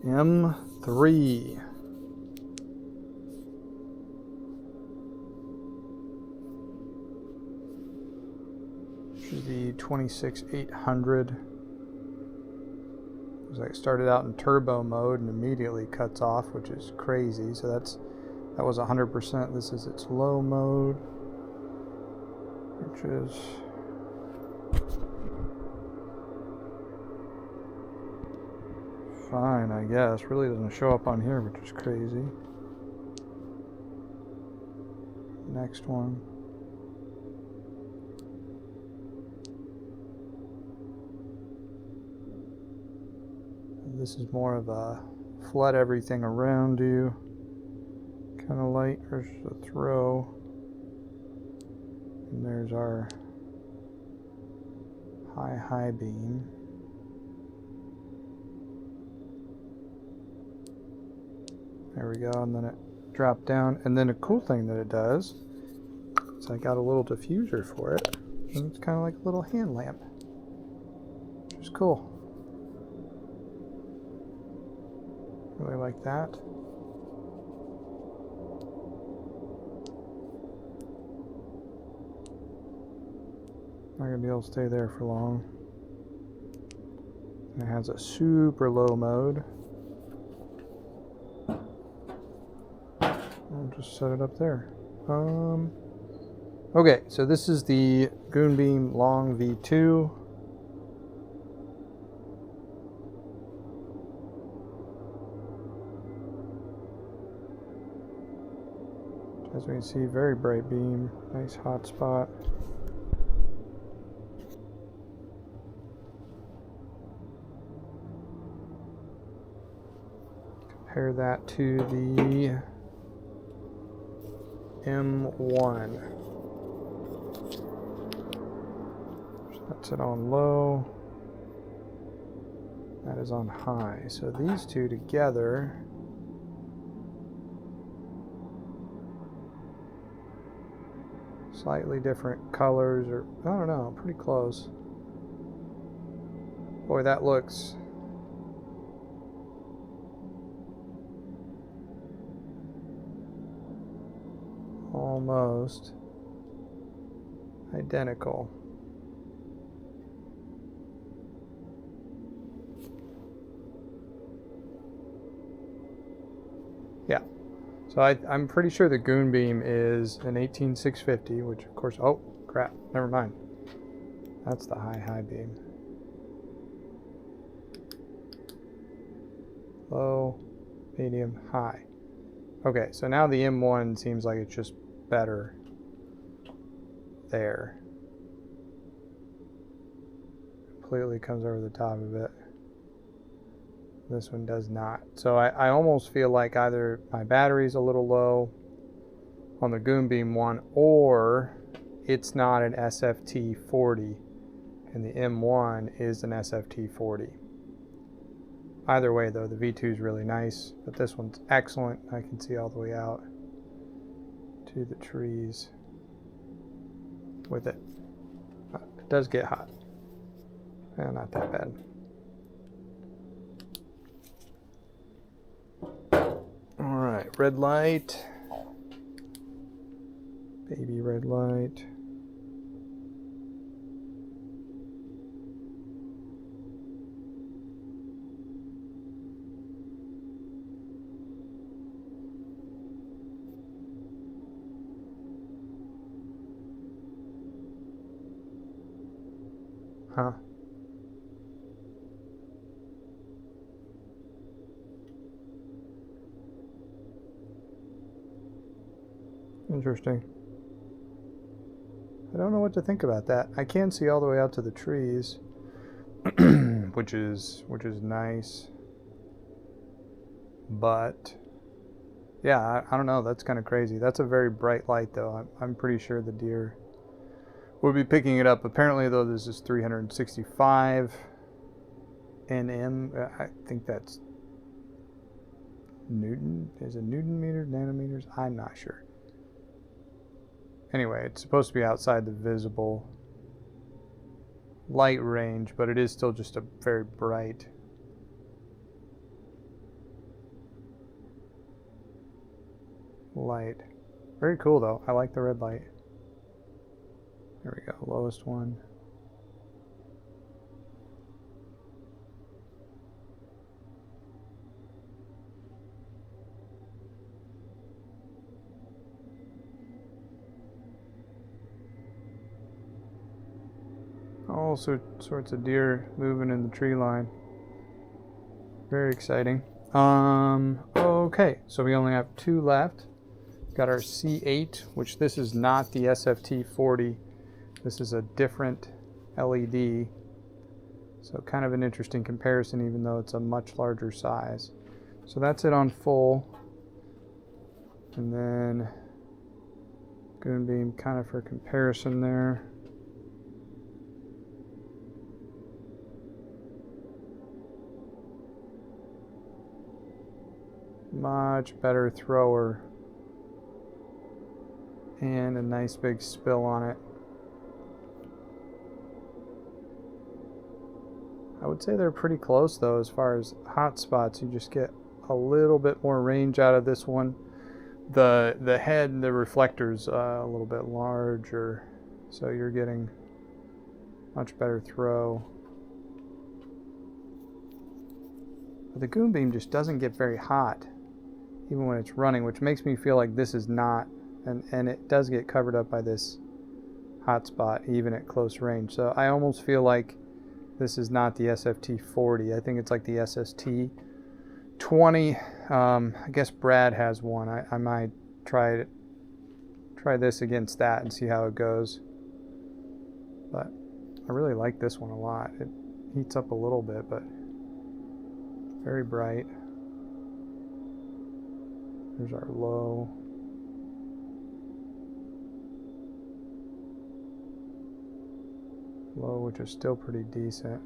M3. Which is the 26800. I started out in turbo mode and immediately cuts off, which is crazy. So that was 100%. This is its low mode, which is fine, I guess. Really doesn't show up on here, which is crazy. Next one. This is more of a flood everything around you kind of light versus a throw. And there's our high beam. There we go, and then it dropped down. And then a cool thing that it does is I got a little diffuser for it. And it's kind of like a little hand lamp, which is cool. Really like that. Not gonna be able to stay there for long. And it has a super low mode. I'll just set it up there. Okay, so this is the Gbeam Long V2. As we can see, very bright beam, nice hot spot. Compare that to the M1. That's it on low. That is on high. So these two together slightly different colors, or I don't know, pretty close. Boy, that looks almost identical. Yeah. So I'm pretty sure the Gbeam is an 18650, which of course, oh crap, never mind. That's the high beam. Low, medium, high. Okay, so now the M1 seems like it's just better there. Completely comes over the top of it. This one does not. So I almost feel like either my battery's a little low on the Gbeam one, or it's not an SFT40 and the M1 is an SFT40. Either way though, the V2 is really nice, but this one's excellent. I can see all the way out to the trees with it. It does get hot. Not that bad. Alright, Redlight. Baby Redlight. Huh. Interesting. I don't know what to think about that. I can see all the way out to the trees, which is nice. But yeah, I don't know. That's kind of crazy. That's a very bright light, though. I'm pretty sure the deer would be picking it up. Apparently, though, this is 365 nm. I think that's Newton. Is it Newton meter, nanometers? I'm not sure. Anyway, it's supposed to be outside the visible light range, but it is still just a very bright light. Very cool though. I like the red light. There we go. Lowest one. All sorts of deer moving in the tree line. Very exciting. Okay, so we only have 2 left. Got our C8, which this is not the SFT40. This is a different LED. So kind of an interesting comparison, even though it's a much larger size. So that's it on full. And then Gbeam kind of for comparison there. Much better thrower. And a nice big spill on it. I would say they're pretty close though as far as hot spots. You just get a little bit more range out of this one. The head, the reflector's a little bit larger, so you're getting much better throw. But the Gbeam just doesn't get very hot even when it's running, which makes me feel like this is not, and it does get covered up by this hot spot even at close range. So I almost feel like this is not the SFT40. I think it's like the SST20. I guess Brad has one. I might try this against that and see how it goes. But I really like this one a lot. It heats up a little bit, but very bright. There's our low. Low, which is still pretty decent.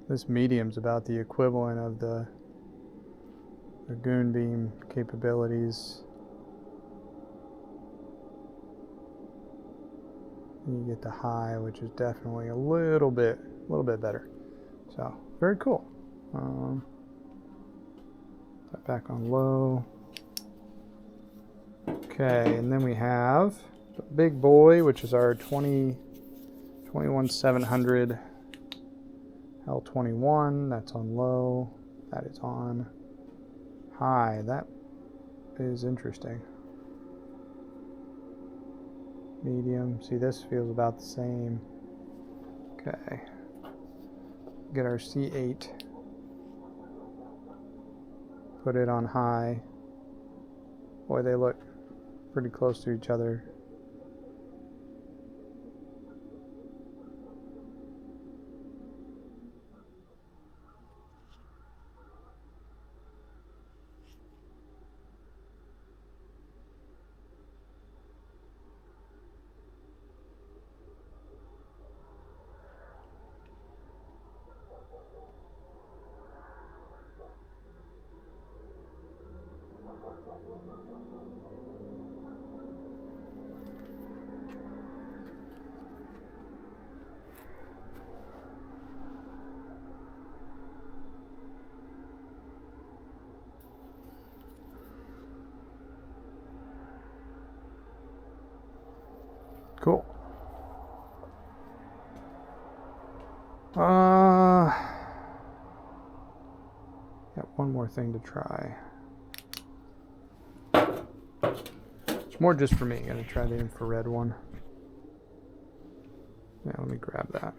This medium's about the equivalent of the Gbeam capabilities. You get the high, which is definitely a little bit better. So very cool. Put back on low. Okay, and then we have the big boy, which is our 21700 L21. That's on low. That is on high. That is interesting. Medium. See, this feels about the same. Okay. Get our C8. Put it on high. Boy, they look pretty close to each other. Cool. Got one more thing to try. It's more just for me. I'm gonna try the infrared one. Yeah, let me grab that.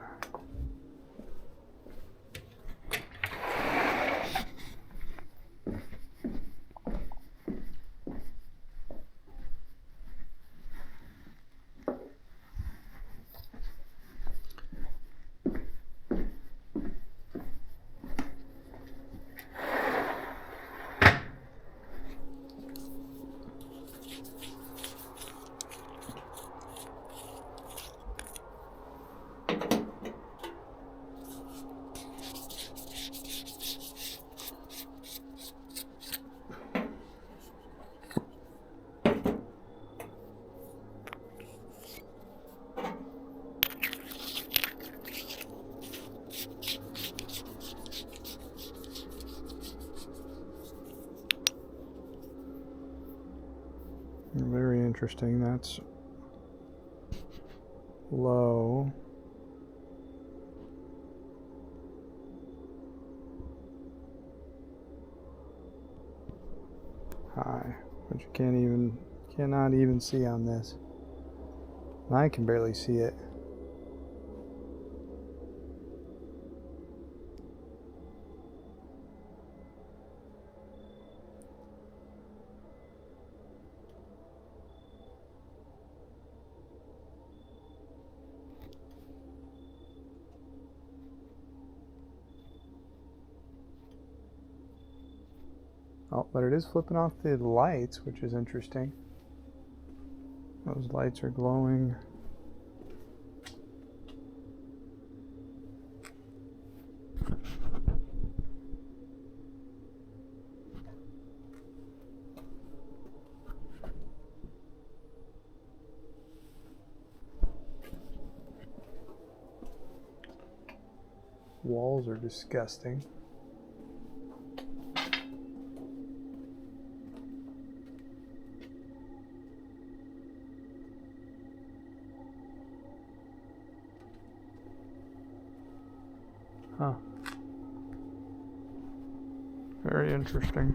Very interesting. That's low. High, but you cannot even see on this. I can barely see it. Oh, but it is flipping off the lights, which is interesting. Those lights are glowing. Walls are disgusting. Huh. Very interesting.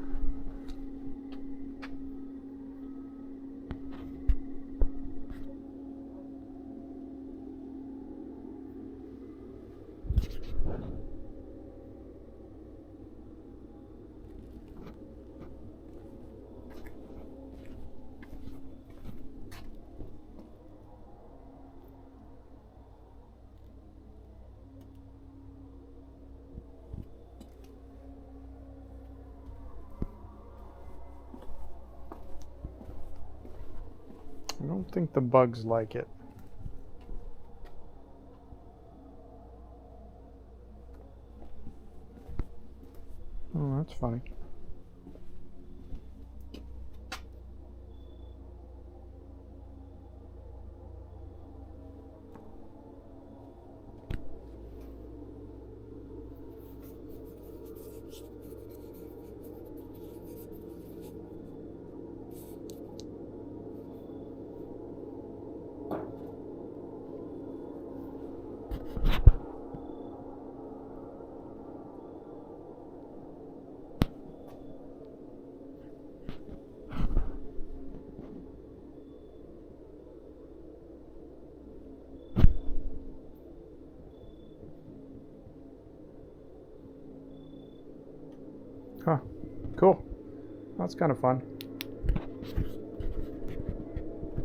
I don't think the bugs like it. Oh, that's funny. Huh. Cool. That's kind of fun.